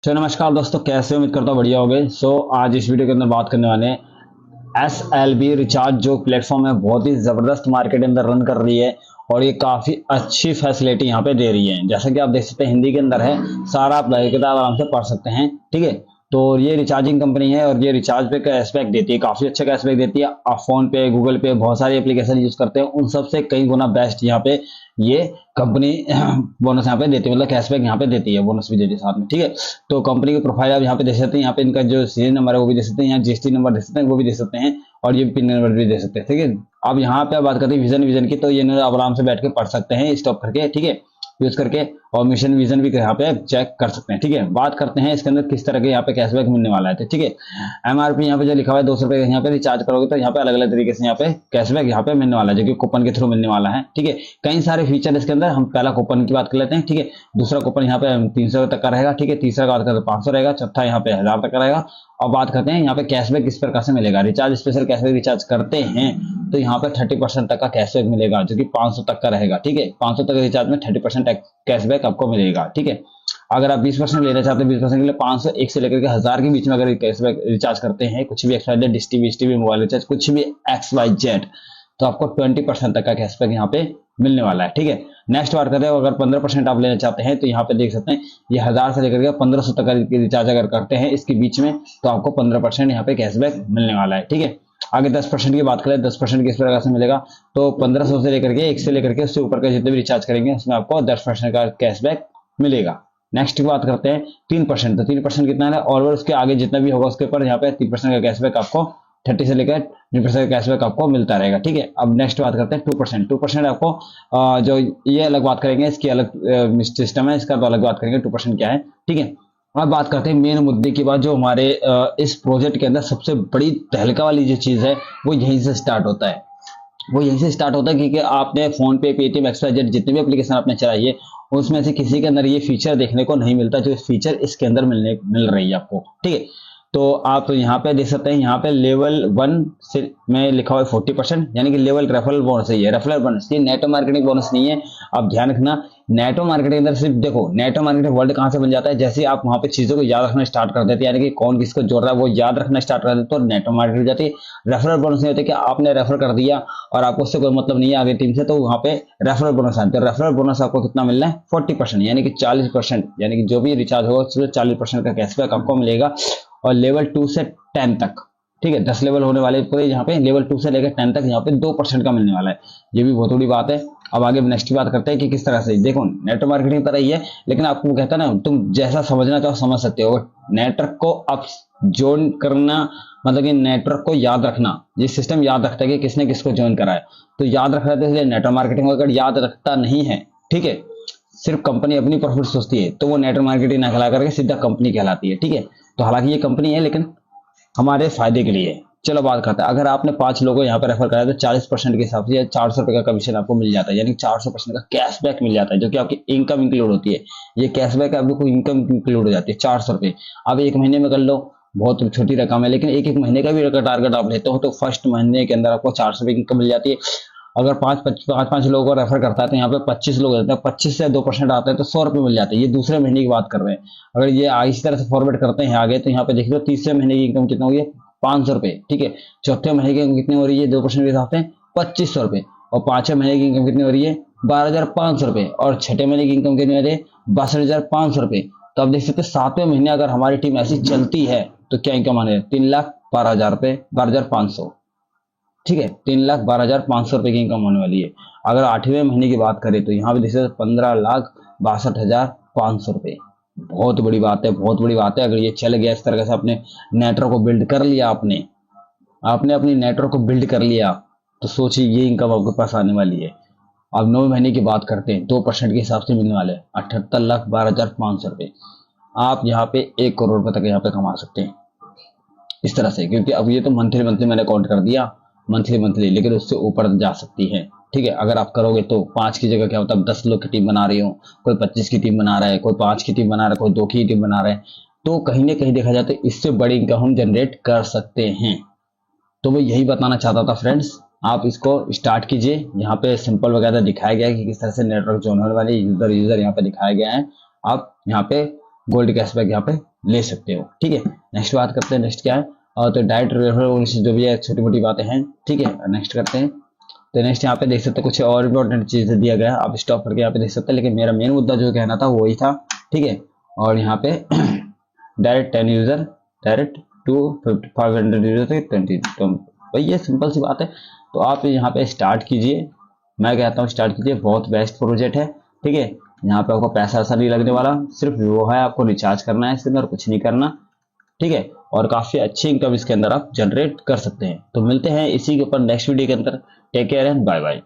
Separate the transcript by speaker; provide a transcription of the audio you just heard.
Speaker 1: तो नमस्कार दोस्तों, कैसे हो? उम्मीद करता हूँ बढ़िया होगे। आज इस वीडियो के अंदर बात करने वाले हैं SLB रिचार्ज जो प्लेटफॉर्म है, बहुत ही जबरदस्त मार्केट के अंदर रन कर रही है और ये काफी अच्छी फैसिलिटी यहाँ पे दे रही है। जैसा कि आप देख सकते हैं, हिंदी के अंदर है, सारा आप किताब आराम से पढ़ सकते हैं। ठीक है, तो ये रिचार्जिंग कंपनी है और ये रिचार्ज पे कैशबैक देती है, काफी अच्छा कैशबैक देती है। आप फोन पे, गूगल पे, बहुत सारी एप्लीकेशन यूज करते हैं, उन सब से कई गुना बेस्ट यहाँ पे ये कंपनी बोनस यहाँ पे देती है, मतलब कैशबैक यहाँ पे देती है, बोनस भी देती है साथ में। ठीक है, तो कंपनी की प्रोफाइल आप यहाँ पे देख सकते हैं। यहाँ पे इनका जो सीरियल नंबर है वो भी दे सकते हैं, यहाँ GST नंबर दे सकते हैं, वो भी दे सकते हैं, और ये पिन नंबर भी दे सकते हैं। ठीक है, अब यहाँ पे बात करते हैं विजन की, तो ये आप आराम से बैठ के पढ़ सकते हैं स्टॉप करके, ठीक है, यूज करके, और मिशन विजन भी यहाँ पे चेक कर सकते हैं। ठीक है, बात करते हैं इसके अंदर किस तरह के यहाँ पे कैशबैक मिलने वाला है। तो ठीक है, MRP यहाँ पे जो लिखा हुआ है 200 रुपए, यहाँ पे रिचार्ज करोगे तो यहाँ पे अलग अलग तरीके से यहाँ पे कैशबैक यहाँ पे मिलने वाला है, जो कि कूपन के थ्रू मिलने वाला है। ठीक है, कई सारे फीचर इसके अंदर, हम पहला कूपन की बात कर लेते हैं। ठीक है, दूसरा कूपन यहाँ पे 300 तक का रहेगा। ठीक है, तीसरा का बात करते 500 रहेगा, चौथा यहाँ पे 1000 तक का रहेगा। और बात करते हैं यहाँ पे कैशबैक किस प्रकार से मिलेगा। रिचार्ज स्पेशल कैशबैक रिचार्ज करते हैं तो यहाँ पे 30% तक का कैशबैक मिलेगा, जो कि 500 तक का रहेगा। ठीक है, 500 तक रिचार्ज में 30% कैशबैक आपको मिलेगा। ठीक है, अगर आप 20% लेना चाहते हैं, 20% के लिए 501 से लेकर के 1000 के बीच में अगर कैशबैक रिचार्ज करते हैं, कुछ भी XYZ, dish TV, mobile recharge, कुछ भी XYZ, तो आपको 20% तक का कैशबैक यहाँ पे मिलने वाला है। ठीक है, नेक्स्ट बार करते हैं, अगर 15% आप लेना चाहते हैं तो यहाँ पे देख सकते हैं, ये 1000 से लेकर के 1500 तक का रिचार्ज अगर करते हैं इसके बीच में, तो आपको 15% यहाँ पे कैशबैक मिलने वाला है। ठीक है, आगे 10% की बात करें, 10% किस प्रकार से मिलेगा, तो 1500 से लेकर के 1 से लेकर के उससे ऊपर का जितने भी रिचार्ज करेंगे उसमें आपको 10% का कैशबैक मिलेगा। नेक्स्ट की बात करते हैं 3%, तो 3% कितना है, और उसके आगे जितना भी होगा उसके ऊपर यहाँ पे 3% का कैशबैक आपको 30 से लेकर 3% का कैशबैक आपको मिलता रहेगा। ठीक है, अब नेक्स्ट बात करते हैं 2%। आपको जो ये अलग बात करेंगे, इसकी अलग सिस्टम है, इसका तो अलग बात करेंगे 2% क्या है। ठीक है, अब बात करते हैं मेन मुद्दे की बात, जो हमारे इस प्रोजेक्ट के अंदर सबसे बड़ी तहलका वाली जो चीज है वो यहीं से स्टार्ट होता है। क्योंकि आपने फोन पे, पेटीएम, XYZ जितने भी एप्लीकेशन आपने चलाई है उसमें से किसी के अंदर ये फीचर देखने को नहीं मिलता, जो फीचर इसके अंदर मिल रही है आपको। ठीक है, तो आप यहाँ पे देख सकते हैं, यहाँ पे लेवल 1 से में लिखा हुआ है 40%, यानी कि लेवल रेफरल बोनस है, ये रेफरल बोनस, ये नेटो मार्केटिंग बोनस नहीं है। आप ध्यान रखना, नेटो मार्केटिंग अंदर सिर्फ देखो, नेटो मार्केटिंग वर्ल्ड कहाँ से बन जाता है, जैसे आप वहां पे चीजों को याद रखना स्टार्ट कर देते हैं, यानी कि कौन किसको जोड़ रहा है वो याद रखना स्टार्ट कर देते, तो नेटो मार्केटिंग हो जाती है। रेफरल बोनस नहीं होते कि आपने रेफर कर दिया और आपको उससे कोई मतलब नहीं है आगे टीम से, तो वहां पे रेफरल बोनस आता है। रेफरल बोनस आपको कितना मिलना है, 40%, यानी कि 40%, यानी कि जो भी रिचार्ज होगा उसमें 40% का कैशबैक आपको मिलेगा। और लेवल 2 से 10 तक, ठीक है, 10 लेवल होने वाले पूरे, यहाँ पे लेवल 2 से लेकर 10 तक यहाँ पे 2% का मिलने वाला है। ये भी बहुत बड़ी बात है। अब आगे नेक्स्ट की बात करते हैं कि किस तरह से, देखो नेटवर्क मार्केटिंग तरह ही है, लेकिन आपको कहता है ना, तुम जैसा समझना चाहो समझ सकते हो। नेटवर्क को आप ज्वाइन करना, मतलब कि नेटवर्क को याद रखना, ये सिस्टम याद रखता है कि किसने किसको ज्वाइन करा है, तो याद रख रहा है, इसलिए नेटवर्क मार्केटिंग अगर याद रखता नहीं है, ठीक है, सिर्फ कंपनी अपनी प्रॉफिट सोचती है, तो वो नेटवर्क मार्केटिंग ना कहला करके सीधा कंपनी कहलाती है। ठीक है, तो हालांकि ये कंपनी है लेकिन हमारे फायदे के लिए। चलो बात करते हैं, अगर आपने 5 लोगों को यहाँ पे रेफर कराया तो 40% के हिसाब से 400 रुपए का कमीशन आपको मिल जाता है, यानी 400% का कैशबैक मिल जाता है, जो कि आपकी इनकम इंक्लूड होती है। ये कैशबैक आपको इनकम इंक्लूड हो जाती है 400 रुपए। अब 1 महीने में कर लो, बहुत छोटी रकम है, लेकिन एक महीने का भी अगर टारगेट आप लेते हो तो फर्स्ट महीने के अंदर आपको 400 रुपए की इनकम मिल जाती है। अगर 5 लोगों को रेफर करता है तो यहाँ पे 25 लोग रहते हैं, 25 से 2% आता है तो 100 रुपए मिल जाते हैं। ये दूसरे महीने की बात कर रहे हैं। अगर ये इस तरह से फॉरवर्ड करते हैं आगे, तो यहाँ पे देख लो तीसरे महीने की इनकम कितना हुई है, 500 रुपए। ठीक है, चौथे महीने की इनकम कितनी हो रही है, 2% के हिसाब से 2500 रुपए, और 5वें महीने की इनकम कितनी हो रही है, 12,500 रुपए, और 6ठे महीने की इनकम कितनी हो रही है, 62,500 रुपए। तो आप देख सकते हैं 7वें महीने अगर हमारी टीम ऐसी चलती है तो क्या इनकम आने, 3,12,000 रुपए, 12,500। ठीक है, 3,12,500 रुपए की इनकम होने वाली है। अगर 8वें महीने की बात करें तो यहाँ पे देखिए 15,62,500 रुपए। बहुत बड़ी बात है, बहुत बड़ी बात है। अगर ये चल गया इस तरह से, अपने नेटवर्क को बिल्ड कर लिया, आपने अपनी नेटवर्क को बिल्ड कर लिया, तो सोचिए ये इनकम आपके पास आने वाली है। अब 9 महीने की बात करते हैं, 2% के हिसाब से मिलने वाले 78,12,500 रुपए। आप यहाँ पे 1 करोड़ रुपए तक यहाँ पे कमा सकते हैं इस तरह से, क्योंकि अब ये तो मंथली मैंने काउंट कर दिया, मंथली, लेकिन उससे ऊपर जा सकती है। ठीक है, अगर आप करोगे तो 5 की जगह क्या होता है, 10 लोग की टीम बना रही हो, कोई 25 की टीम बना रहा है, कोई 5 की टीम बना रहा है, कोई 2 की टीम बना रहा है, तो कहीं ना कहीं देखा जाए तो इससे बड़ी इनकम हम जनरेट कर सकते हैं। तो मैं यही बताना चाहता था फ्रेंड्स, आप इसको स्टार्ट कीजिए। यहाँ पे सिंपल वगैरह दिखाया गया है कि किस तरह से नेटवर्क ज्वाइन होने वाले यूजर यहाँ पे दिखाया गया है। आप यहाँ पे गोल्ड कैशबैक यहाँ पे ले सकते हो। ठीक है, नेक्स्ट बात करते हैं, नेक्स्ट क्या है तो डायरेक्ट रेफरल जो भी है छोटी मोटी बातें हैं। ठीक है, नेक्स्ट करते हैं। तो नेक्स्ट यहाँ पे देख सकते हैं कुछ और इंपॉर्टेंट चीजें दिया गया है, आप स्टॉप करके यहाँ पे देख सकते हैं, लेकिन मेरा मेन मुद्दा जो कहना था वही था। ठीक है, और यहाँ पे direct 10 user, direct to 500 user से 20, तो भाई ये सिंपल सी बात है। तो आप यहाँ पे स्टार्ट कीजिए, मैं कहता हूँ स्टार्ट कीजिए, बहुत बेस्ट प्रोजेक्ट है। ठीक है, यहाँ पे आपको पैसा ऐसा नहीं लगने वाला, सिर्फ वो है आपको रिचार्ज करना है इसके अंदर, कुछ नहीं करना। ठीक है, और काफी अच्छी इनकम इसके अंदर आप जनरेट कर सकते हैं। तो मिलते हैं इसी के ऊपर नेक्स्ट वीडियो के अंदर। Take care and bye bye.